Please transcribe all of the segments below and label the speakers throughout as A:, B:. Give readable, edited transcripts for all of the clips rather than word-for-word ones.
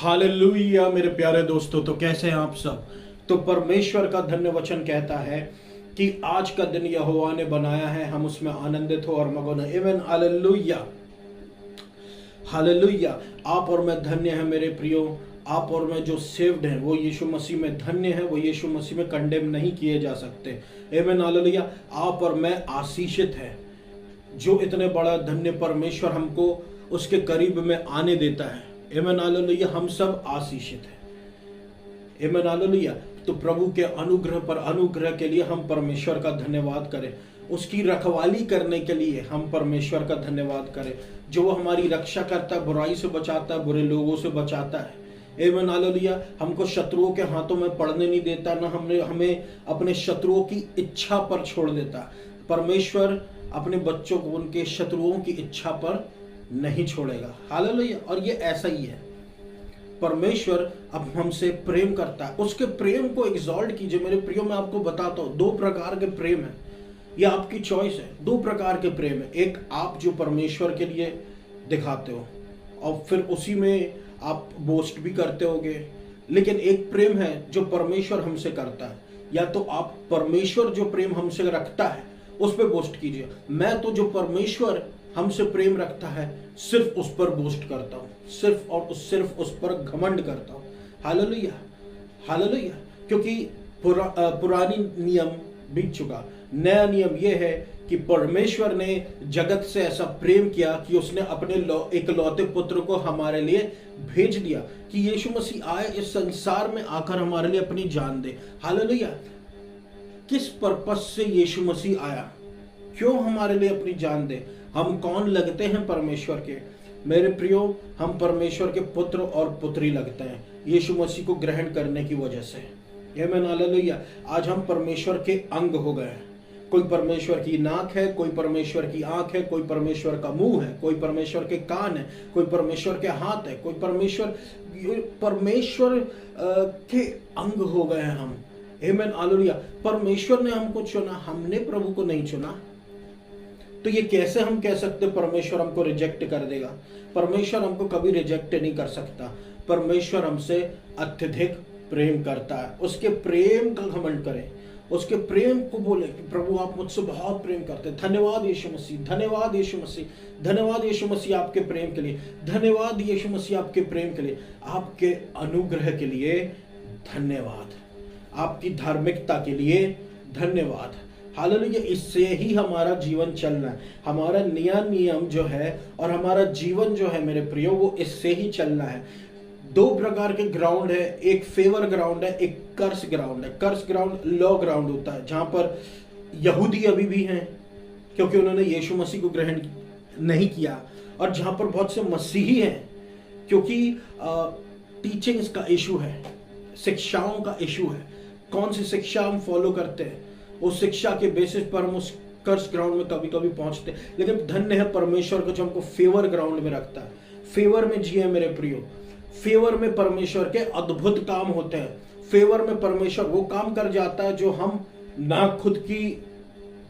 A: Hallelujah मेरे प्यारे दोस्तों, तो कैसे हैं आप सब। तो परमेश्वर का धन्य वचन कहता है कि आज का दिन यहोवा ने बनाया है, हम उसमें आनंदित हो और मगन हो। आमीन। Hallelujah hallelujah. आप और मैं धन्य हैं मेरे प्रियो। आप और मैं जो सेव्ड हैं वो यीशु मसीह में धन्य है, वो यीशु मसीह में कंडेम नहीं किए जा सकते। आमीन। हालेलुया। आप और मैं आशीषित है। जो इतने बड़ा धन्य परमेश्वर हमको उसके करीब में आने देता है। आमीन। हालेलुया। हम सब आशीषित हैं। आमीन। हालेलुया। तो प्रभु के अनुग्रह पर अनुग्रह के लिए हम परमेश्वर का धन्यवाद करें। उसकी रखवाली करने के लिए हम परमेश्वर का धन्यवाद करें, जो वो हमारी रक्षा करता है, बुराई से बचाता है, बुरे लोगों से बचाता है। आमीन। हालेलुया। हमको शत्रुओं के हाथों में पड़ने नहीं देता, ना हमें अपने शत्रुओं की इच्छा पर छोड़ देता। परमेश्वर अपने बच्चों को उनके शत्रुओं की इच्छा पर नहीं छोड़ेगा। हालेलुया। और ये ऐसा ही है, परमेश्वर अब हमसे प्रेम करता है। उसके प्रेम को एग्जॉल्ट कीजिए मेरे प्रियो। मैं आपको बताता हूं, दो प्रकार के प्रेम है, ये आपकी चॉइस है। दो प्रकार के प्रेम है। एक आप जो परमेश्वर के लिए दिखाते हो और फिर उसी में आप बोस्ट भी करते होगे, लेकिन एक प्रेम है जो परमेश्वर हमसे करता है। या तो आप परमेश्वर जो प्रेम हमसे रखता है उस पर बोस्ट कीजिए। मैं तो जो परमेश्वर हमसे प्रेम रखता है सिर्फ उस पर बोस्ट करता हूं, सिर्फ उस पर घमंड करता हूं। Hallelujah hallelujah. क्योंकि पुरानी नियम बीत चुका, नया नियम यह है कि परमेश्वर ने जगत से ऐसा प्रेम किया कि उसने अपने इकलौते पुत्र को हमारे लिए भेज दिया, कि यीशु मसीह आए इस संसार में आकर हमारे लिए अपनी जान दे। हालेलुया। किस पर्पस से यीशु मसीह आया, क्यों हमारे लिए अपनी जान दे। हम कौन लगते हैं परमेश्वर के मेरे प्रियो। हम परमेश्वर के पुत्र और पुत्री लगते हैं यीशु मसीह को ग्रहण करने की वजह से। आमीन। हालेलुया। आज हम परमेश्वर के अंग हो गए हैं। कोई परमेश्वर की नाक है, कोई परमेश्वर की आंख है, कोई परमेश्वर का मुंह है, कोई परमेश्वर के कान है, कोई परमेश्वर के हाथ है, कोई परमेश्वर के अंग हो गए हैं हम। आमीन। हालेलुया। परमेश्वर ने हमको चुना, हमने प्रभु को नहीं चुना। तो ये कैसे हम कह सकते परमेश्वर हमको रिजेक्ट कर देगा। परमेश्वर हमको कभी रिजेक्ट नहीं कर सकता। परमेश्वर हमसे अत्यधिक प्रेम करता है। उसके प्रेम का घमंड करें, उसके प्रेम को बोले कि प्रभु आप मुझसे बहुत प्रेम करते हैं। धन्यवाद यीशु मसीह, धन्यवाद यीशु मसीह, धन्यवाद यीशु मसीह आपके प्रेम के लिए, धन्यवाद यीशु मसीह आपके प्रेम के लिए, आपके अनुग्रह के लिए धन्यवाद, आपकी धार्मिकता के लिए धन्यवाद। हालेलुया। इससे ही हमारा जीवन चलना है। हमारा नया नियम जो है और हमारा जीवन जो है मेरे प्रियो, वो इससे ही चलना है। दो प्रकार के ग्राउंड है, एक फेवर ग्राउंड है, एक कर्स ग्राउंड है। कर्स ग्राउंड लॉ ग्राउंड होता है, जहां पर यहूदी अभी भी हैं क्योंकि उन्होंने यीशु मसीह को ग्रहण नहीं किया, और जहां पर बहुत से मसीही हैं क्योंकि टीचिंग्स का इशू है, शिक्षाओं का इशू है। कौन सी शिक्षा हम फॉलो करते हैं, उस शिक्षा के बेसिस पर हम उस कर्स ग्राउंड में कभी कभी पहुंचते हैं। लेकिन धन्य है परमेश्वर को जो हमको फेवर ग्राउंड में रखता है। फेवर में जिए मेरे प्रियो। फेवर में परमेश्वर के अद्भुत काम होते हैं। फेवर में परमेश्वर वो काम कर जाता है जो हम ना खुद की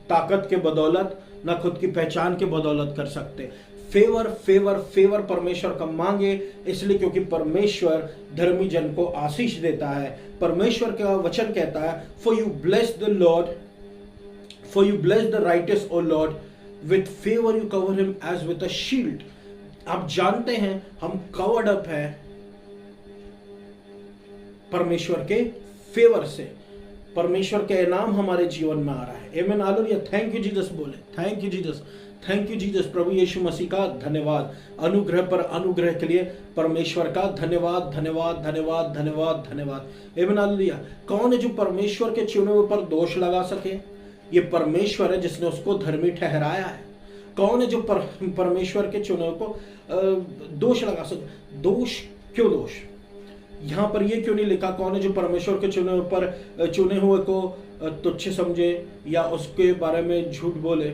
A: ताकत के बदौलत, ना खुद की पहचान के बदौलत कर सकते। फेवर फेवर फेवर परमेश्वर का मांगे, इसलिए क्योंकि परमेश्वर धर्मी जन को आशीष देता है। परमेश्वर का वचन कहता है, for you bless the Lord, for you bless the righteous O Lord, with favour you cover him as with a shield. आप जानते हैं हम कवर्ड अप है परमेश्वर के फेवर से। परमेश्वर का इनाम हमारे जीवन में आ रहा है। Amen. Hallelujah. Thank you Jesus बोले, thank you Jesus, thank you Jesus. प्रभु यीशु मसीह का धन्यवाद। अनुग्रह पर अनुग्रह के लिए परमेश्वर का धन्यवाद, धन्यवाद, धन्यवाद, धन्यवाद, धन्यवाद। आमीन। हालेलुया। कौन है जो परमेश्वर के चुने हुए पर दोष लगा सके? ये परमेश्वर है जिसने उसको धर्मी ठहराया है। कौन है जो परमेश्वर के चुने हुए को दोष लगा सके? दोष क्यों दोष? यहां पर ये क्यों नहीं लिखा कौन है जो परमेश्वर के चुने हुए को तुच्छ समझे, या उसके बारे में झूठ बोले,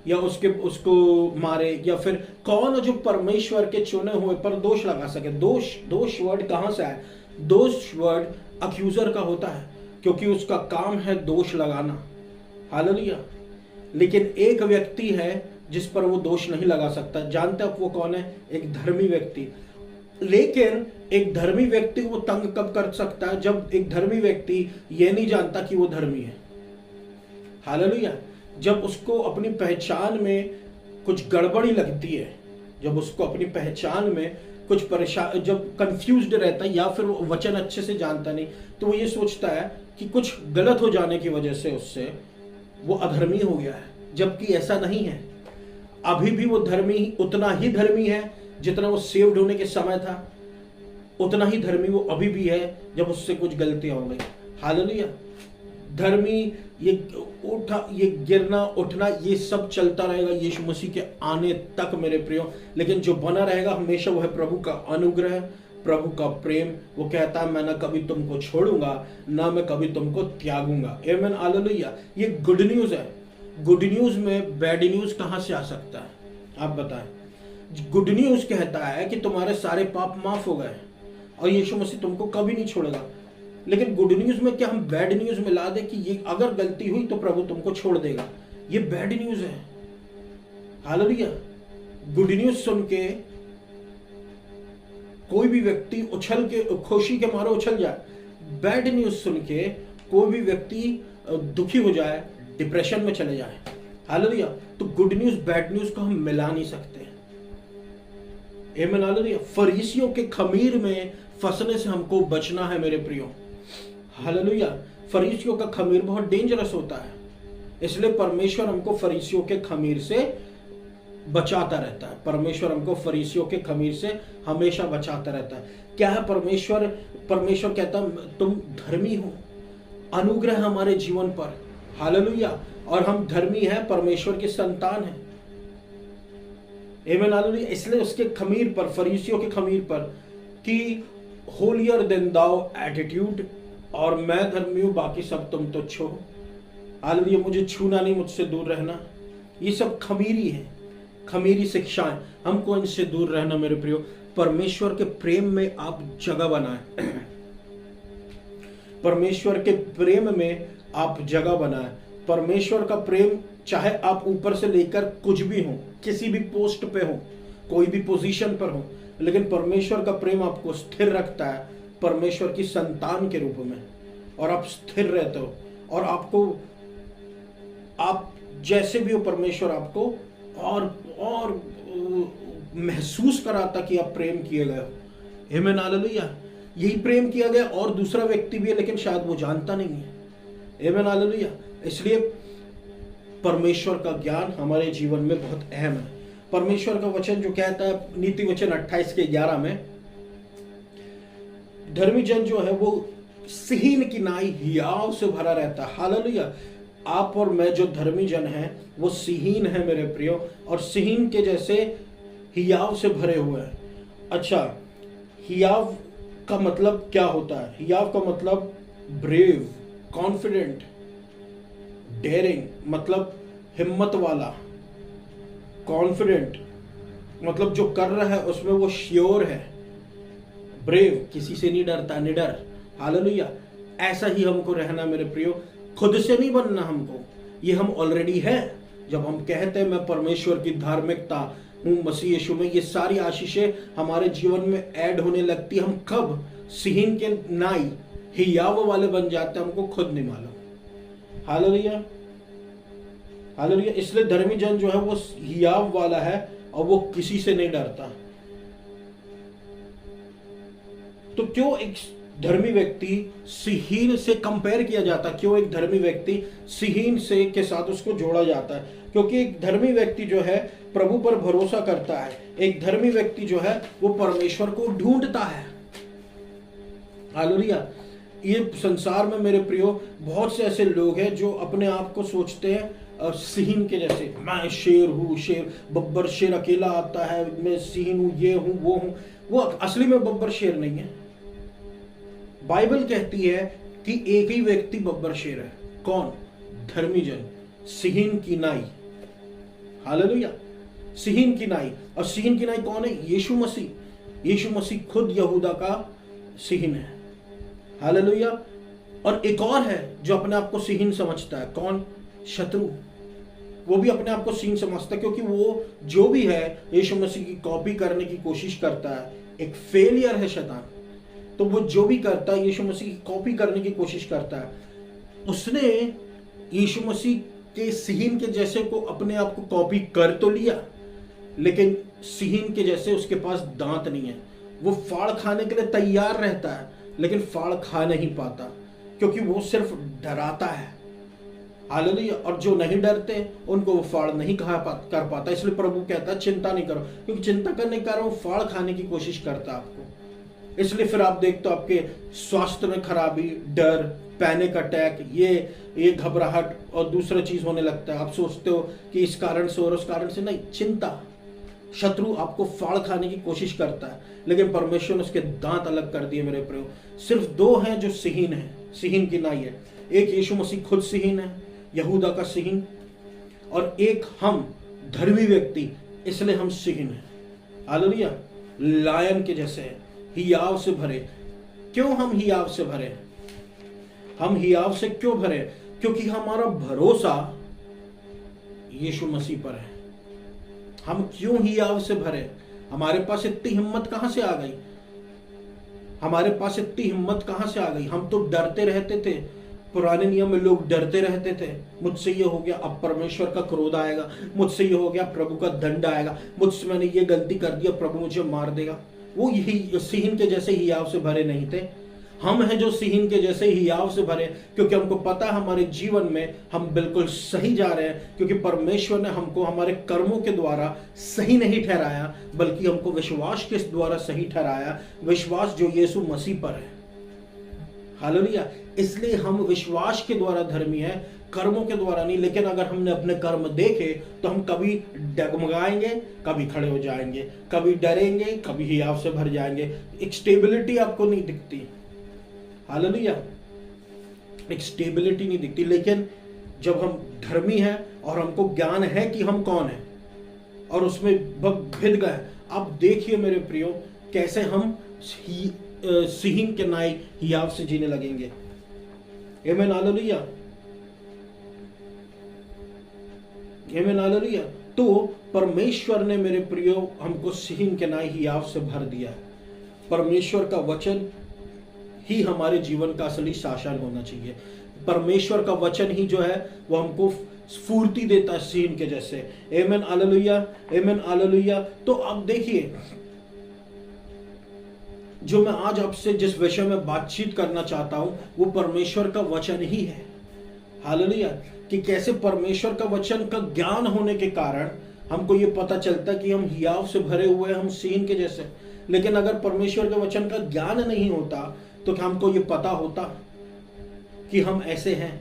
A: या उसको मारे, या फिर कौन है जो परमेश्वर के चुने हुए पर दोष लगा सके? दोष वर्ड कहां से आया? दोष वर्ड अक्यूजर का होता है, क्योंकि उसका काम है दोष लगाना। हालेलुया। लेकिन एक व्यक्ति है जिस पर वो दोष नहीं लगा सकता। जानते आप वो कौन है? एक धर्मी व्यक्ति। लेकिन एक धर्मी व्यक्ति को तंग कब कर सकता है? जब एक धर्मी व्यक्ति ये नहीं जानता कि वो धर्मी है। हालेलुया। जब उसको अपनी पहचान में कुछ गड़बड़ी लगती है, जब उसको अपनी पहचान में कुछ परेशान, जब कंफ्यूज्ड रहता है या फिर वो वचन अच्छे से जानता नहीं, तो वो ये सोचता है कि कुछ गलत हो जाने की वजह से उससे वो अधर्मी हो गया है, जबकि ऐसा नहीं है। अभी भी वो धर्मी, उतना ही धर्मी है जितना वो सेव्ड होने के समय था, उतना ही धर्मी वो अभी भी है जब उससे कुछ गलतियां हो गई। हालेलुया। धर्मी, ये उठा, ये गिरना उठना, ये सब चलता रहेगा यीशु मसीह के आने तक मेरे प्रियो। लेकिन जो बना रहेगा हमेशा वो है प्रभु का अनुग्रह, प्रभु का प्रेम। वो कहता है मैं ना कभी तुमको छोड़ूंगा, ना मैं कभी तुमको त्यागूंगा। आमीन, हालेलुया। ये गुड न्यूज है। गुड न्यूज में बैड न्यूज कहां से आ सकता है? आप बताएं। गुड न्यूज कहता है कि तुम्हारे सारे पाप माफ हो गए और यीशु मसीह तुमको कभी नहीं छोड़ेगा। लेकिन गुड न्यूज में क्या हम बैड न्यूज मिला दे कि ये अगर गलती हुई तो प्रभु तुमको छोड़ देगा? ये बैड न्यूज है। हालेलुया। गुड न्यूज सुन के कोई भी व्यक्ति उछल के, खुशी के मारे उछल जाए। बैड न्यूज सुन के कोई भी व्यक्ति दुखी हो जाए, डिप्रेशन में चले जाए। हालेलुया। तो गुड न्यूज बैड न्यूज को हम मिला नहीं सकते। आमीन, हालेलुया। फरीसियों के खमीर में फंसने से हमको बचना है मेरे प्रियो। हालेलुया। फरीसियों का खमीर बहुत डेंजरस होता है, इसलिए परमेश्वर हमको फरीसियों के खमीर से बचाता रहता है। परमेश्वर हमको फरीसियों के खमीर से हमेशा बचाता रहता है। क्या है परमेश्वर? परमेश्वर कहता है तुम धर्मी हो, अनुग्रह हमारे जीवन पर। हालेलुया। और हम धर्मी हैं, परमेश्वर के संतान हैं। आमीन, हालेलुया। इसलिए उसके खमीर पर, फरीसियों के खमीर पर कि होलियर देन दाउ एटीट्यूड, और मैं धर्मी हूं बाकी सब तुम तो छो। हालेलुया। मुझे छूना नहीं, मुझसे दूर रहना। ये सब खमीरी है, खमीरी शिक्षाएं। हमको इनसे दूर रहना मेरे प्रियो। परमेश्वर के प्रेम में आप जगह बनाएं। परमेश्वर के प्रेम में आप जगह बनाएं। परमेश्वर का प्रेम, चाहे आप ऊपर से लेकर कुछ भी हो, किसी भी पोस्ट पे हो, कोई भी पोजीशन पर हो, लेकिन परमेश्वर का प्रेम आपको स्थिर रखता है परमेश्वर की संतान के रूप में, और आप स्थिर रहते हो। और आपको, आप जैसे भी हो, परमेश्वर आपको और महसूस कराता कि आप प्रेम किए गए हो। आमीन, हालेलुया। यही प्रेम किया गया और दूसरा व्यक्ति भी है, लेकिन शायद वो जानता नहीं है। Amen, hallelujah. इसलिए परमेश्वर का ज्ञान हमारे जीवन में बहुत अहम है। परमेश्वर का वचन जो कहता है नीति वचन 28:11 में, धर्मी जन जो है वो सिहीन की नाई हियाव से भरा रहता है। हालेलुया। आप और मैं जो धर्मी जन हैं वो सिहीन है मेरे प्रियो, और सिहीन के जैसे हियाव से भरे हुए हैं। अच्छा, हियाव का मतलब क्या होता है? हियाव का मतलब ब्रेव, कॉन्फिडेंट, डेयरिंग, मतलब हिम्मत वाला। कॉन्फिडेंट मतलब जो कर रहा है उसमें वो श्योर है। ब्रेव, किसी से नहीं डरता, निडर। हालेलुया। ऐसा ही हमको रहना मेरे प्रियो। खुद से नहीं बनना हमको, ये हम ऑलरेडी है। जब हम कहते हैं मैं परमेश्वर की धार्मिकता हूं मसीह यीशु में, ये सारी आशीषें हमारे जीवन में ऐड होने लगती। हम कब सिहीन के नाई हियाव वाले बन जाते हैं हमको खुद नहीं मालूम। Hallelujah, hallelujah. इसलिए धर्मी जन जो है वो हियाव वाला है और वो किसी से नहीं डरता। तो क्यों एक धर्मी व्यक्ति सिहीन से कंपेयर किया जाता? क्यों एक धर्मी व्यक्ति सिहीन से के साथ उसको जोड़ा जाता है? क्योंकि एक धर्मी व्यक्ति जो है प्रभु पर भरोसा करता है। एक धर्मी व्यक्ति जो है वो परमेश्वर को ढूंढता है। हालेलुया। ये संसार में मेरे प्रियो बहुत से ऐसे लोग हैं जो अपने आप को सोचते हैं सिहीन के जैसे। मैं शेर हूँ, शेर, बब्बर शेर अकेला आता है, मैं सिहीन हूँ, ये हूँ, वो हूँ। वो असली में बब्बर शेर नहीं है। बाइबल कहती है कि एक ही व्यक्ति बब्बर शेर है। कौन? धर्मी जन, सिहीन की नाई। हालेलुया। सिहीन की नाई। और सिहीन की नाई कौन है? यीशु मसीह। यीशु मसीह खुद यहूदा का सिहीन है। हालेलुया। और एक और है जो अपने आप को सिहीन समझता है। कौन? शत्रु। वो भी अपने आप को सिहीन समझता है, क्योंकि वो जो भी है यीशु मसीह की कॉपी करने की कोशिश करता है। एक फेलियर है शैतान। तो वो जो भी करता है यीशु मसीह की कॉपी करने की कोशिश करता है। उसने यीशु मसीह के सिहीन के जैसे को अपने आप को कॉपी कर तो लिया, लेकिन सिहीन के जैसे उसके पास दांत नहीं है। वो फाड़ खाने के लिए तैयार रहता है, लेकिन फाड़ खा नहीं पाता, क्योंकि वो सिर्फ डराता है। हालेलुया। और जो नहीं डरते उनको वो फाड़ नहीं कर पाता। इसलिए प्रभु कहता है चिंता नहीं करो, क्योंकि चिंता करने के कारण वो फाड़ खाने की कोशिश करता है आपको। इसलिए फिर आप देखते हो आपके स्वास्थ्य में खराबी, डर, पैनिक अटैक, ये घबराहट और दूसरा चीज होने लगता है। आप सोचते हो कि इस कारण से और उस कारण से, नहीं, चिंता। शत्रु आपको फाड़ खाने की कोशिश करता है, लेकिन परमेश्वर ने उसके दांत अलग कर दिए मेरे प्रियो। सिर्फ दो हैं जो सिहीन है, सिहीन की नाई है। एक यीशु मसीह खुद सिहीन है, यहूदा का सिहीन, और एक हम धर्मी व्यक्ति, इसलिए हम सिहीन हैं। हालेलुया। लायन के जैसे हैं, हियाव से भरे। क्यों हम हियाव से भरे? हम हियाव से क्यों भरे? क्योंकि हमारा भरोसा यीशु मसीह पर है। हम क्यों हियाव से भरे? हमारे पास इतनी हिम्मत कहां से आ गई? हमारे पास इतनी हिम्मत कहां से आ गई? हम तो डरते रहते थे। पुराने नियम में लोग डरते रहते थे, मुझसे ये हो गया, अब परमेश्वर का क्रोध आएगा, मुझसे ये हो गया, प्रभु का दंड आएगा, मुझसे मैंने ये गलती कर दिया, प्रभु मुझे मार देगा। वो यही सिहीन के जैसे हियाव से भरे नहीं थे। हम हैं जो सिहीन के जैसे हियाव से भरे, क्योंकि हमको पता है हमारे जीवन में हम बिल्कुल सही जा रहे हैं, क्योंकि परमेश्वर ने हमको हमारे कर्मों के द्वारा सही नहीं ठहराया, बल्कि हमको विश्वास के द्वारा सही ठहराया। विश्वास जो यीशु मसीह पर है। हालेलुया। इसलिए हम विश्वास के द्वारा धर्मी है, कर्मों के द्वारा नहीं। लेकिन अगर हमने अपने कर्म देखे तो हम कभी डगमगाएंगे, कभी खड़े हो जाएंगे, कभी डरेंगे, कभी हियाव से भर जाएंगे। एक स्टेबिलिटी आपको नहीं दिखती। हालेलुया। एक स्टेबिलिटी नहीं दिखती। लेकिन जब हम धर्मी हैं और हमको ज्ञान है कि हम कौन हैं और उसमें भिद गए, अब देखिए मेरे प्रियो कैसे हम सिहीन के नाई हियाव से जीने लगेंगे। आमीन, हालेलुया, आमीन, हालेलुया। तो परमेश्वर ने मेरे प्रियो हमको सिहीन के नाई हियाव से भर दिया है। परमेश्वर का वचन ही हमारे जीवन का असली शासन होना चाहिए। परमेश्वर का वचन ही जो है वो हमको स्फूर्ति देता है सिहीन के जैसे। आमीन, हालेलुया, आमीन, हालेलुया। तो अब देखिए, जो मैं आज आपसे जिस विषय में बातचीत करना चाहता हूं वो परमेश्वर का वचन ही है। हालेलुया। कि कैसे परमेश्वर का वचन का ज्ञान होने के कारण हमको ये पता चलता कि हम हियाव से भरे हुए हैं, हम सिहीन के जैसे। लेकिन अगर परमेश्वर के वचन का ज्ञान नहीं होता तो क्या हमको ये पता होता कि हम ऐसे हैं?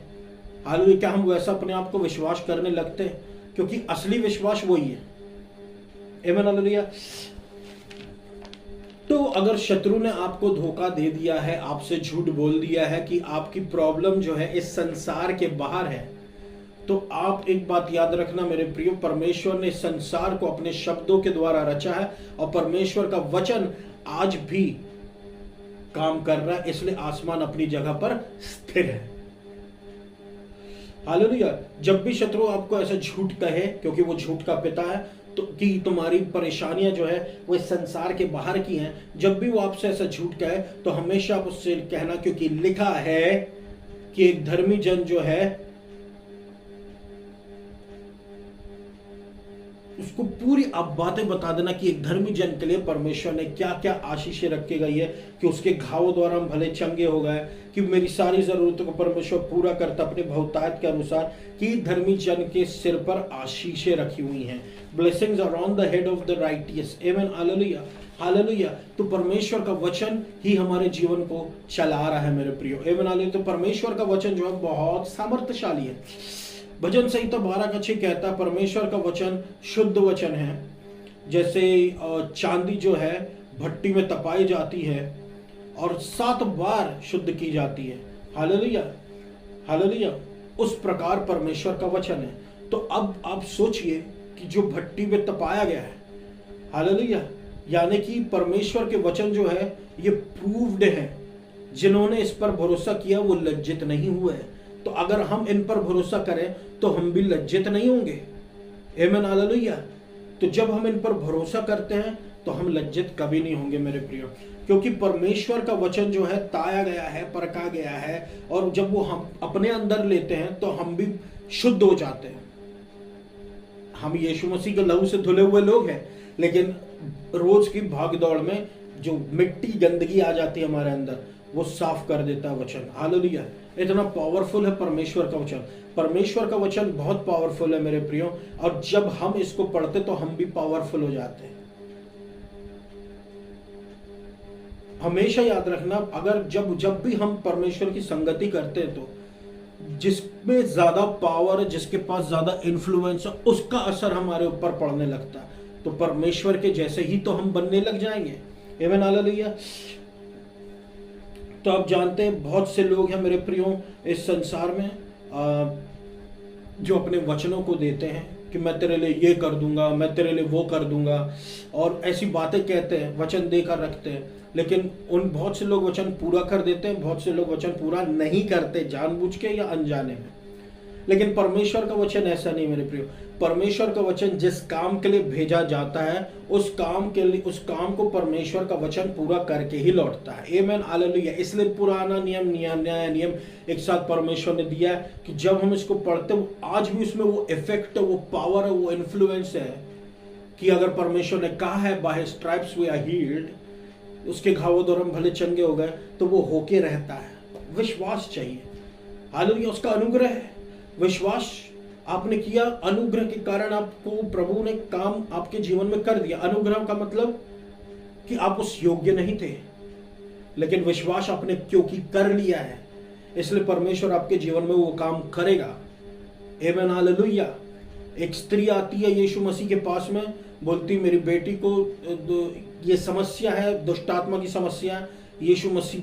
A: हालेलुया। क्या हम वैसा अपने आप को विश्वास करने लगते हैं? क्योंकि असली विश्वास वही है। Amen, hallelujah. तो अगर शत्रु ने आपको धोखा दे दिया है, आपसे झूठ बोल दिया है कि आपकी प्रॉब्लम जो है इस संसार के बाहर है, तो आप एक बात याद रखना मेरे प्रियो, परमेश्वर ने संसार को अपने शब्दों के द्वारा रचा है और परमेश्वर का वचन आज भी काम कर रहा है। इसलिए आसमान अपनी जगह पर स्थिर है। हालेलुया। जब भी शत्रु आपको ऐसा झूठ कहे, क्योंकि वो झूठ का पिता है, तो कि तुम्हारी परेशानियां जो है वो इस संसार के बाहर की हैं, जब भी वो आपसे ऐसा झूठ कहे तो हमेशा आप उससे कहना, क्योंकि लिखा है कि एक धर्मी जन जो है उसको पूरी आप बातें बता देना कि एक धर्मी जन के लिए परमेश्वर ने क्या क्या आशीषें रखी गई है, कि उसके घावों द्वारा हम भले चंगे हो गए, कि मेरी सारी जरूरतों को परमेश्वर पूरा करता अपने बहुतायत के अनुसार, कि धर्मी जन के सिर पर आशीषें रखी हुई हैं। Blessings are on the head of the righteous. Amen, hallelujah, hallelujah. तो परमेश्वर का वचन ही हमारे जीवन को चला रहा है मेरे प्रियो। आमीन, हालेलुया। तो परमेश्वर का वचन जो है बहुत सामर्थ्यशाली है। भजन संहिता 12:6 कहता है परमेश्वर का वचन शुद्ध वचन है, जैसे चांदी जो है भट्टी में तपाई जाती है और 7 बार शुद्ध की जाती है। Hallelujah, hallelujah. उस प्रकार परमेश्वर का वचन है। तो अब आप सोचिए कि जो भट्टी में तपाया गया है, हालेलुया, यानी कि परमेश्वर के वचन जो है ये प्रूव्ड है। जिन्होंने इस पर भरोसा किया वो लज्जित नहीं हुए। तो अगर हम इन पर भरोसा करें तो हम भी लज्जित नहीं होंगे। आमीन, हालेलुया। तो जब हम इन पर भरोसा करते हैं तो हम लज्जित कभी नहीं होंगे मेरे प्रियो, क्योंकि परमेश्वर का वचन जो है ताया गया है, परखा गया है, और जब वो हम अपने अंदर लेते हैं तो हम भी शुद्ध हो जाते हैं। हम यीशु मसीह के लहू से धुले हुए लोग हैं, लेकिन रोज की भागदौड़ में जो मिट्टी गंदगी आ जाती है हमारे अंदर, वो साफ कर देता है वचन। हालेलुया। इतना पावरफुल है परमेश्वर का वचन। परमेश्वर का वचन बहुत पावरफुल है मेरे प्रियो, और जब हम इसको पढ़ते तो हम भी पावरफुल हो जाते हैं। हमेशा याद रखना, अगर जब भी हम परमेश्वर की संगति करते हैं तो जिसमें ज्यादा पावर है, जिसके पास ज्यादा इन्फ्लुएंस है, उसका असर हमारे ऊपर पड़ने लगता है। तो परमेश्वर के जैसे ही तो हम बनने लग जाएंगे। आमीन, हालेलुया। तो आप जानते हैं बहुत से लोग हैं मेरे प्रियो इस संसार में जो अपने वचनों को देते हैं कि मैं तेरे लिए ये कर दूंगा, मैं तेरे लिए वो कर दूंगा, और ऐसी बातें कहते हैं, वचन देकर रखते हैं, लेकिन उन बहुत से लोग वचन पूरा कर देते हैं, बहुत से लोग वचन पूरा नहीं करते, जानबूझ के या अनजाने में। लेकिन परमेश्वर का वचन ऐसा नहीं मेरे प्रियो। परमेश्वर का वचन जिस काम के लिए भेजा जाता है, उस काम को परमेश्वर का वचन पूरा करके ही लौटता है। Amen, hallelujah. इसलिए पुराना नियम, नया नियम एक साथ परमेश्वर ने दिया है कि जब हम इसको पढ़ते हैं, आज भी उसमें वो इफेक्ट है, वो पावर है, वो इन्फ्लुएंस है कि अगर परमेश्वर ने कहा है by his stripes we are healed, उसके घावों द्वारा हम भले चंगे हो गए, तो वो होके रहता है। विश्वास चाहिए। हालेलुया। उसका अनुग्रह है। विश्वास आपने किया, अनुग्रह के कारण आपको प्रभु ने काम आपके जीवन में कर दिया। अनुग्रह का मतलब कि आप उस योग्य नहीं थे, लेकिन विश्वास आपने क्योंकि कर लिया है, इसलिए परमेश्वर आपके जीवन में वो काम करेगा। आमीन, हालेलुया। एक स्त्री आती है यीशु मसीह के पास में, बोलती मेरी बेटी को ये समस्या है, दुष्ट आत्मा की समस्या। यीशु मसीह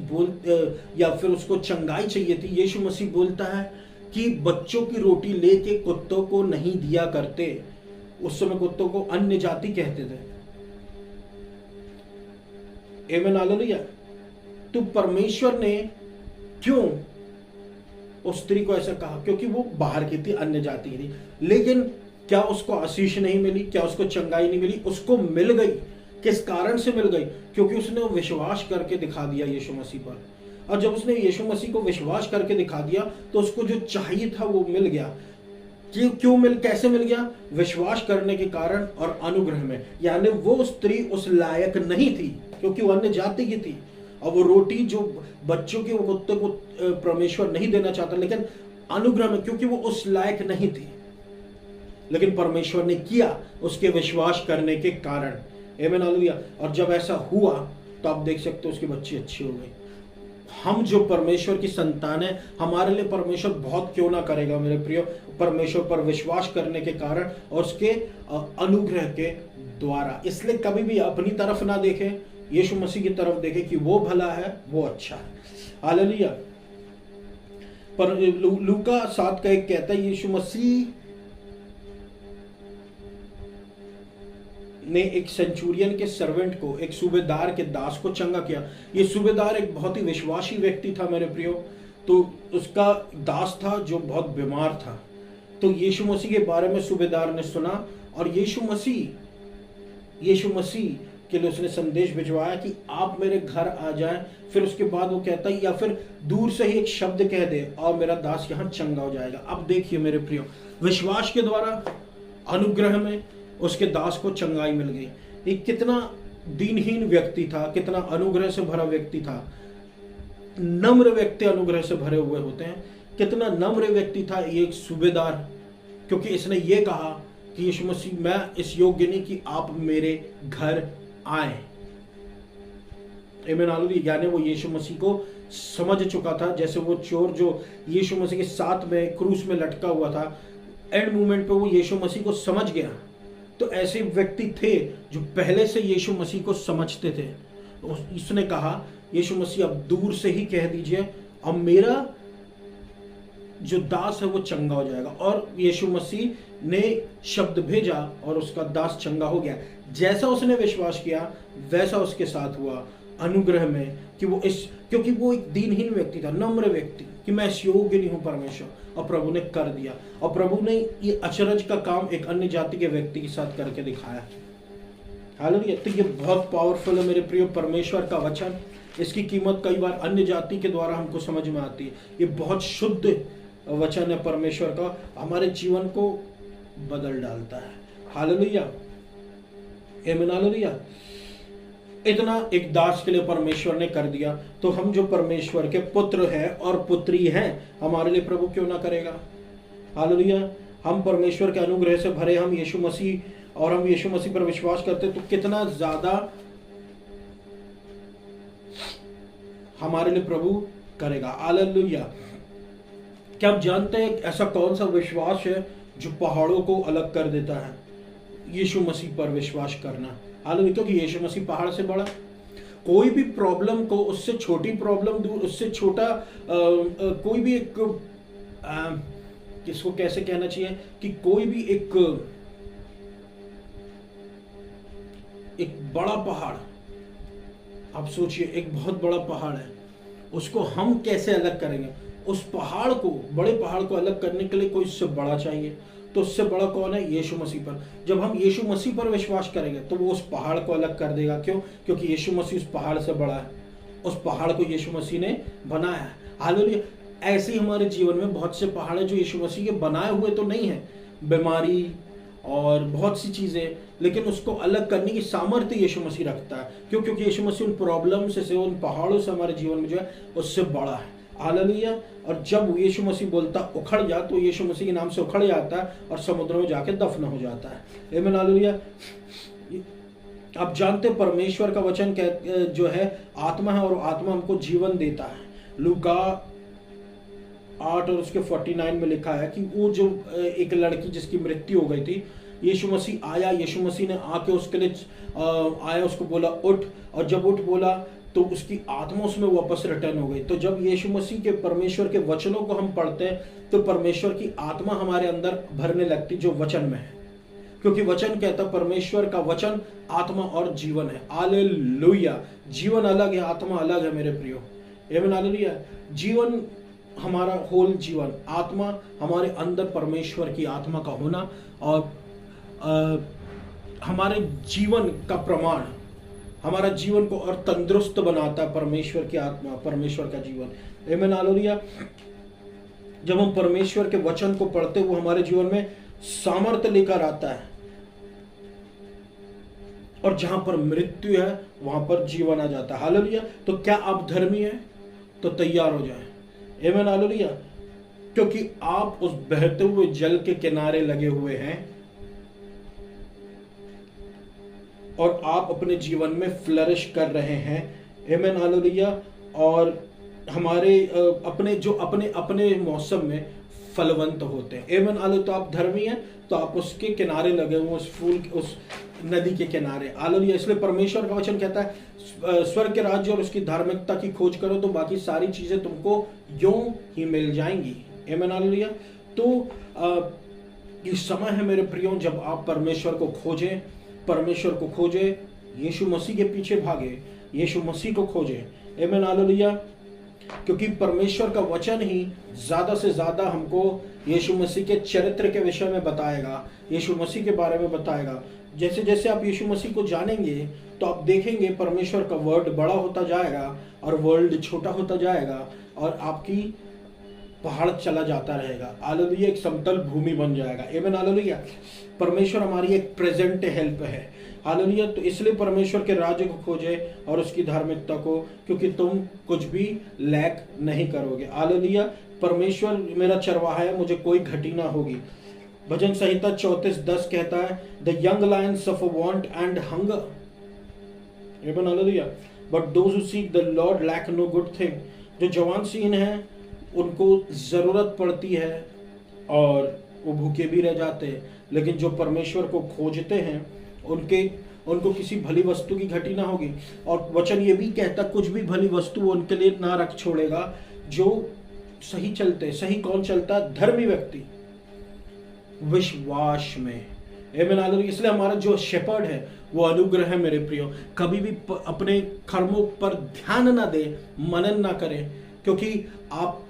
A: या फिर उसको चंगाई चाहिए थी। यीशु मसीह बोलता है कि बच्चों की रोटी लेके कुत्तों को नहीं दिया करते। उस समय कुत्तों को अन्य जाति कहते थे। आमीन, हालेलुया। तो परमेश्वर ने क्यों उस स्त्री को ऐसा कहा? क्योंकि वो बाहर की थी, अन्य जाति की थी। लेकिन क्या उसको आशीष नहीं मिली? क्या उसको चंगाई नहीं मिली? उसको मिल गई। किस कारण से मिल गई? क्योंकि उसने विश्वास करके दिखा दिया यीशु मसीह पर। और जब उसने यीशु मसीह को विश्वास करके दिखा दिया तो उसको जो चाहिए था वो मिल गया। कैसे मिल गया? विश्वास करने के कारण और अनुग्रह में। यानी वो स्त्री उस लायक नहीं थी क्योंकि वो अन्य जाति की थी, और वो रोटी जो बच्चों के वो कुत्ते को परमेश्वर नहीं देना चाहता, लेकिन अनुग्रह में, क्योंकि वो उस लायक नहीं थी, लेकिन परमेश्वर ने किया उसके विश्वास करने के कारण। आमीन, हालेलुया। और जब ऐसा हुआ तो आप देख सकते हो उसके बच्चे अच्छे हो गए। हम जो परमेश्वर की संतान है, हमारे लिए परमेश्वर बहुत क्यों ना करेगा मेरे प्रियो, परमेश्वर पर विश्वास करने के कारण और उसके अनुग्रह के द्वारा। इसलिए कभी भी अपनी तरफ ना देखें, यीशु मसीह की तरफ देखें कि वो भला है, वो अच्छा है। हालेलुया। पर लूका 7:1 कहता है यीशु मसीह ने एक सेंचुरियन के सर्वेंट को, एक सूबेदार के दास को चंगा किया। ये सूबेदार एक बहुत ही विश्वासी व्यक्ति था मेरे प्रियो। तो उसका दास था जो बहुत बीमार था। तो यीशु मसीह के बारे में सूबेदार ने सुना और यीशु मसीह के लिए उसने संदेश भिजवाया कि आप मेरे घर आ जाएं। फिर उसके बाद वो कहता है या फिर दूर से ही एक शब्द कह दे और मेरा दास यहाँ चंगा हो जाएगा। अब देखिए मेरे प्रियो, विश्वास के द्वारा अनुग्रह में उसके दास को चंगाई मिल गई। एक कितना दीनहीन व्यक्ति था, कितना अनुग्रह से भरा व्यक्ति था। नम्र व्यक्ति अनुग्रह से भरे हुए होते हैं। कितना नम्र व्यक्ति था ये एक सूबेदार, क्योंकि इसने ये कहा कि यीशु मसीह मैं इस योग्य नहीं कि आप मेरे घर आए। आमीन, हालेलुया। यानी वो यीशु मसीह को समझ चुका था। जैसे वो चोर जो यीशु मसीह के साथ में क्रूस में लटका हुआ था, एंड मोमेंट पे वो यीशु मसीह को समझ गया। तो ऐसे व्यक्ति थे जो पहले से यीशु मसीह को समझते थे। उसने कहा यीशु मसीह अब दूर से ही कह दीजिए, अब मेरा जो दास है वो चंगा हो जाएगा। और यीशु मसीह ने शब्द भेजा और उसका दास चंगा हो गया। जैसा उसने विश्वास किया वैसा उसके साथ हुआ अनुग्रह में, कि वो क्योंकि वो एक दीनहीन व्यक्ति था, नम्र व्यक्ति, कि मैं इस योग्य नहीं हूं परमेश्वर, और प्रभु ने कर दिया। और प्रभु ने ये अचरज का काम एक अन्य जाति के व्यक्ति के साथ करके दिखाया। हालेलुया। तो ये बहुत पावरफुल है मेरे प्रियो परमेश्वर का वचन। इसकी कीमत कई बार अन्य जाति के द्वारा हमको समझ में आती है। ये बहुत शुद्ध वचन है परमेश्वर का, हमारे जीवन को बदल डालता है। हालेलुया, आमीन, हालेलुया। इतना एक दास के लिए परमेश्वर ने कर दिया, तो हम जो परमेश्वर के पुत्र हैं और पुत्री हैं, हमारे लिए प्रभु क्यों ना करेगा। हालेलुया। हम परमेश्वर के अनुग्रह से भरे, हम यीशु मसीह और हम यीशु मसीह पर विश्वास करते, तो कितना ज्यादा हमारे लिए प्रभु करेगा। हालेलुया। क्या आप जानते हैं ऐसा कौन सा विश्वास है जो पहाड़ों को अलग कर देता है? यीशु मसीह पर विश्वास करना। हालेलुया। क्योंकि यीशु मसीह पहाड़ से बड़ा। कोई भी प्रॉब्लम को, उससे छोटी प्रॉब्लम दूर, उससे छोटा कोई भी एक किसको कैसे कहना चाहिए कि कोई भी एक बड़ा पहाड़, आप सोचिए एक बहुत बड़ा पहाड़ है, उसको हम कैसे अलग करेंगे? उस पहाड़ को, बड़े पहाड़ को अलग करने के लिए कोई उससे बड़ा चाहिए। तो उससे बड़ा कौन है? यीशु मसीह पर। जब हम यीशु मसीह पर विश्वास करेंगे तो वो उस पहाड़ को अलग कर देगा। क्यों? क्योंकि यीशु मसीह उस पहाड़ से बड़ा है। उस पहाड़ को यीशु मसीह ने बनाया है। हालेलुया। ऐसे ही हमारे जीवन में बहुत से पहाड़ हैं जो यीशु मसीह के बनाए हुए तो नहीं है, बीमारी और बहुत सी चीजें, लेकिन उसको अलग करने की सामर्थ्य यीशु मसीह रखता है। क्यों? क्योंकि यीशु मसीह उन प्रॉब्लम से, उन पहाड़ों से हमारे जीवन में जो है उससे बड़ा है। हालेलुया। और जब यीशु मसीह बोलता उखड़ जा, तो यीशु मसीह के नाम से उखड़ जाता है और समुद्र में जाके दफन हो जाता है। Amen, hallelujah. आप जानते परमेश्वर का वचन जो है आत्मा है और आत्मा हमको जीवन देता है। लूका 8 और उसके 49 में लिखा है कि वो जो एक लड़की जिसकी मृत्यु हो गई थी, यीशु मसीह आया, यीशु मसीह ने आके उसके लिए आया, उसको बोला उठ, और जब उठ बोला तो उसकी आत्मा उसमें वापस रिटर्न हो गई। तो जब यीशु मसीह के परमेश्वर के वचनों को हम पढ़ते हैं तो परमेश्वर की आत्मा हमारे अंदर भरने लगती जो वचन में है। क्योंकि वचन कहता परमेश्वर का वचन आत्मा और जीवन है। हालेलुया। जीवन अलग है, आत्मा अलग है मेरे प्रियो। आमीन, हालेलुया। जीवन हमारा होल जीवन, आत्मा हमारे अंदर परमेश्वर की आत्मा का होना और हमारे जीवन का प्रमाण, हमारा जीवन को और तंदुरुस्त बनाता है परमेश्वर की आत्मा, परमेश्वर का जीवन। आमीन, हालेलुया। जब हम परमेश्वर के वचन को पढ़ते वो हमारे जीवन में सामर्थ्य लेकर आता है, और जहां पर मृत्यु है वहां पर जीवन आ जाता है। हालेलुया। तो क्या आप धर्मी हैं? तो तैयार हो जाएं। आमीन, हालेलुया। क्योंकि आप उस बहते हुए जल के किनारे लगे हुए हैं और आप अपने जीवन में फ्लरिश कर रहे हैं। आमीन, हालेलुया। और हमारे अपने मौसम में फलवंत होते हैं। आमीन, हालेलुया। तो आप धर्मी हैं तो आप उसके किनारे लगे हुए, उस फूल, उस नदी के किनारे। हालेलुया। इसलिए परमेश्वर का वचन कहता है स्वर्ग के राज्य और उसकी धार्मिकता की खोज करो तो बाकी सारी चीजें तुमको यूं ही मिल जाएंगी। आमीन, हालेलुया। तो ये समय है मेरे प्रियो जब आप परमेश्वर को खोजें, परमेश्वर को खोजे, यीशु मसीह के पीछे भागे, यीशु मसीह को खोजे। आमीन, हालेलुया। क्योंकि परमेश्वर का वचन ही ज्यादा से ज्यादा हमको यीशु मसीह के चरित्र के विषय में बताएगा, यीशु मसीह के बारे में बताएगा। जैसे जैसे आप यीशु मसीह को जानेंगे तो आप देखेंगे परमेश्वर का वर्ड बड़ा होता जाएगा और वर्ल्ड छोटा होता जाएगा और आपकी पहाड़ चला जाता रहेगा। हालेलुया। एक समतल भूमि बन जाएगा। आमीन, हालेलुया। परमेश्वर हमारी एक प्रेजेंट हेल्प है। हालेलुया। तो इसलिए परमेश्वर के राज्य को खोजे और उसकी धार्मिकता को, क्योंकि तुम कुछ भी लैक नहीं करोगे। हालेलुया। परमेश्वर मेरा चरवाहा है, मुझे कोई घटी ना होगी। भजन संहिता 34:10 कहता है the young lion suffer want and hunger. Amen, hallelujah. But those who seek the lord lack no good thing. जो जवान सीन है उनको जरूरत पड़ती है और वो भूखे भी रह जाते हैं, लेकिन जो परमेश्वर को खोजते हैं उनको किसी भली वस्तु की घटी ना होगी। और वचन ये भी कहता कुछ भी भली वस्तु वो उनके लिए ना रख छोड़ेगा जो सही चलते। सही कौन चलता? धर्मी व्यक्ति विश्वास में। आमीन, हालेलुया। इसलिए हमारा जो शेपर्ड है वो अनुग्रह है मेरे प्रियो। कभी भी अपने कर्मों पर ध्यान ना दे, मनन ना करें। क्योंकि आप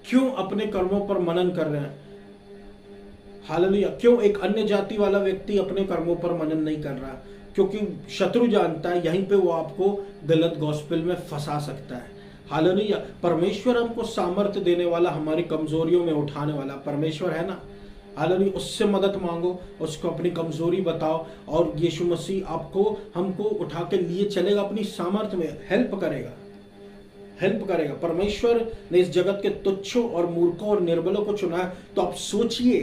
A: क्यों अपने कर्मों पर मनन कर रहे हैं? हालेलुया। क्यों एक अन्य जाति वाला व्यक्ति अपने कर्मों पर मनन नहीं कर रहा? क्योंकि शत्रु जानता है यहीं पे वो आपको गलत गॉस्पेल में फंसा सकता है। हालेलुया। परमेश्वर हमको सामर्थ्य देने वाला, हमारी कमजोरियों में उठाने वाला परमेश्वर है ना। हालेलुया। उससे मदद मांगो, उसको अपनी कमजोरी बताओ और यीशु मसीह आपको हमको उठा के लिए चलेगा, अपनी सामर्थ्य में हेल्प करेगा। परमेश्वर ने इस जगत के तुच्छों और मूर्खों और निर्बलों को चुना है, तो आप सोचिए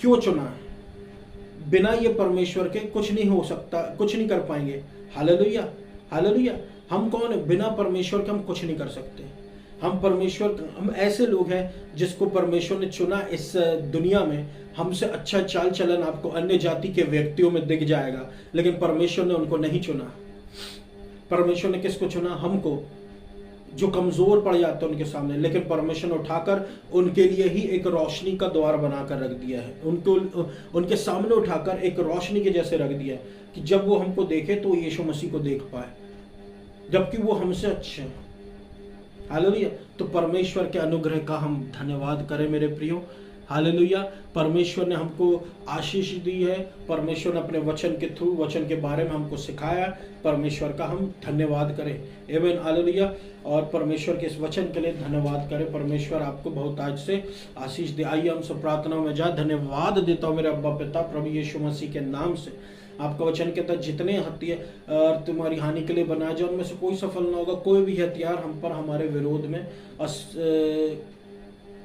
A: क्यों चुना है। बिना ये परमेश्वर के कुछ नहीं हो सकता, कुछ नहीं कर पाएंगे। हालेलुया। हालेलुया। हम कौन है? बिना परमेश्वर के हम कुछ नहीं कर सकते। हम ऐसे लोग हैं जिसको परमेश्वर ने चुना इस दुनिया में। हमसे अच्छा चाल चलन आपको अन्य जाति के व्यक्तियों में दिख जाएगा, लेकिन परमेश्वर ने उनको नहीं चुना। परमेश्वर ने किसको चुना? हमको, जो कमजोर पड़ जाते हैं उनके सामने, लेकिन परमेश्वर ने उठाकर उनके लिए ही एक रोशनी का द्वार बनाकर रख दिया है। उनके सामने उठाकर एक रोशनी के जैसे रख दिया है कि जब वो हमको देखे तो यीशु मसीह को देख पाए, जबकि वो हमसे अच्छे हैं। हालेलुया। तो परमेश्वर के अनुग्रह का हम धन्यवाद करें मेरे प्रियो। हालेलुया। परमेश्वर ने हमको आशीष दी है, परमेश्वर ने अपने वचन के थ्रू, वचन के बारे में हमको सिखाया। परमेश्वर का हम धन्यवाद करें। आमीन। हालेलुया। और परमेश्वर के इस वचन के लिए धन्यवाद करें। परमेश्वर आपको बहुत आज से आशीष दे। आइए हम सब प्रार्थना में जा। धन्यवाद देता हूँ मेरे अब्बा पिता प्रभु यीशु मसीह के नाम से। आपका वचन कहता है जितने हथियार तुम्हारी हानि के लिए बनाए जाए उनमें से कोई सफल ना होगा। कोई भी हथियार हम पर हमारे विरोध में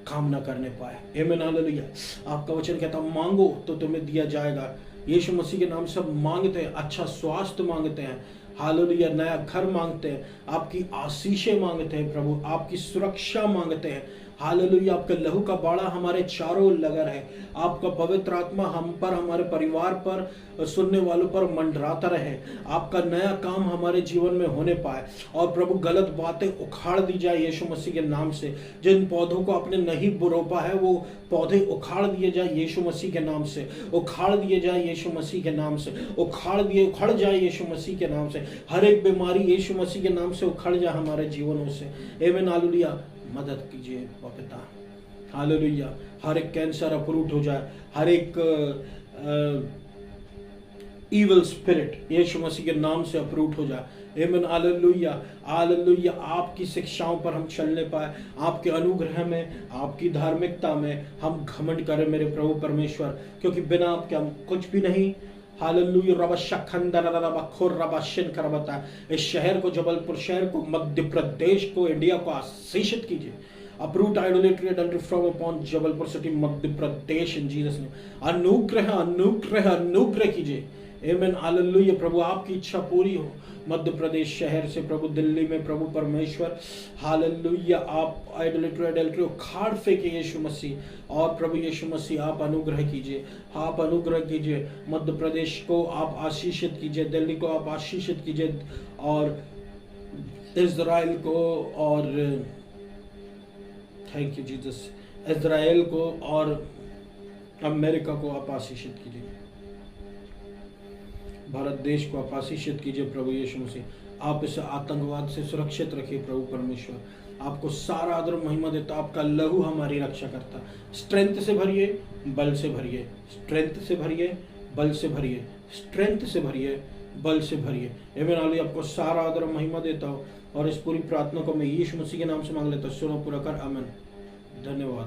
A: काम ना करने पाए। आमीन। हालेलुया। आपका वचन कहता है मांगो तो तुम्हें दिया जाएगा। यीशु मसीह के नाम से मांगते हैं, अच्छा स्वास्थ्य मांगते हैं। हालेलुया। नया घर मांगते हैं, आपकी आशीषें मांगते हैं प्रभु, आपकी सुरक्षा मांगते हैं। हालेलुया। आपके लहू का बाड़ा हमारे चारों लगर है। आपका पवित्र आत्मा हम पर, हमारे परिवार पर, सुनने वालों पर मंडराता रहे। आपका नया काम हमारे जीवन में होने पाए और प्रभु गलत बातें उखाड़ दी जाए यीशु मसीह के नाम से। जिन पौधों को आपने नहीं रोपा है वो पौधे उखाड़ दिए जाए यीशु मसीह के नाम से। उखाड़ दिए जाए यीशु मसीह के नाम से। उखड़ जाए यीशु मसीह के नाम से। हर एक बीमारी यीशु मसीह के नाम से उखड़ जाए हमारे जीवनों से। आमीन। हालेलुया। मदद कीजिए पिता। हालेलुया। हर एक कैंसर अपरूट हो जाए, हर एक ईविल स्पिरिट यीशु मसीह के नाम से अपरूट हो जाए। आमीन। हालेलुया। हालेलुया। आपकी शिक्षाओं पर हम चलने पाए, आपके अनुग्रह में, आपकी धार्मिकता में हम घमंड करें मेरे प्रभु परमेश्वर, क्योंकि बिना आपके हम कुछ भी नहीं। हालेलुया। इस शहर को, जबलपुर शहर को, मध्य प्रदेश को, इंडिया को आशीषित कीजिए। Uproot idolatry and adultery from upon Jabalpur city, Madhya Pradesh, in Jesus ने। अनुग्रह कीजिए। आमीन। हालेलुया। प्रभु आपकी इच्छा पूरी हो मध्य प्रदेश शहर से, प्रभु दिल्ली में, प्रभु परमेश्वर। हालेलुया। आप आइडोलेट्री उखाड़ फेंके यीशु मसीह, और प्रभु यीशु मसीह आप अनुग्रह कीजिए, आप अनुग्रह कीजिए। मध्य प्रदेश को आप आशीषित कीजिए, दिल्ली को आप आशीषित कीजिए, और इज़राइल को, और थैंक यू जीसस, इज़राइल को और अमेरिका को आप आशीषित कीजिए। भारत देश को आप आशीषित कीजिए प्रभु यीशु मसीह। आप इसे आतंकवाद से सुरक्षित रखिए प्रभु परमेश्वर। आपको सारा आदर महिमा देता। आपका लहू हमारी रक्षा करता। स्ट्रेंथ से भरिए, बल से भरिए, स्ट्रेंथ से भरिए, बल से भरिए, स्ट्रेंथ से भरिए, बल से भरिए। आमीन। हालेलुया। आपको सारा आदर महिमा देता हूँ, और इस पूरी प्रार्थना को मैं यीशु मसीह के नाम से मांग लेता हूँ। सुनो पूरा कर। आमीन। धन्यवाद।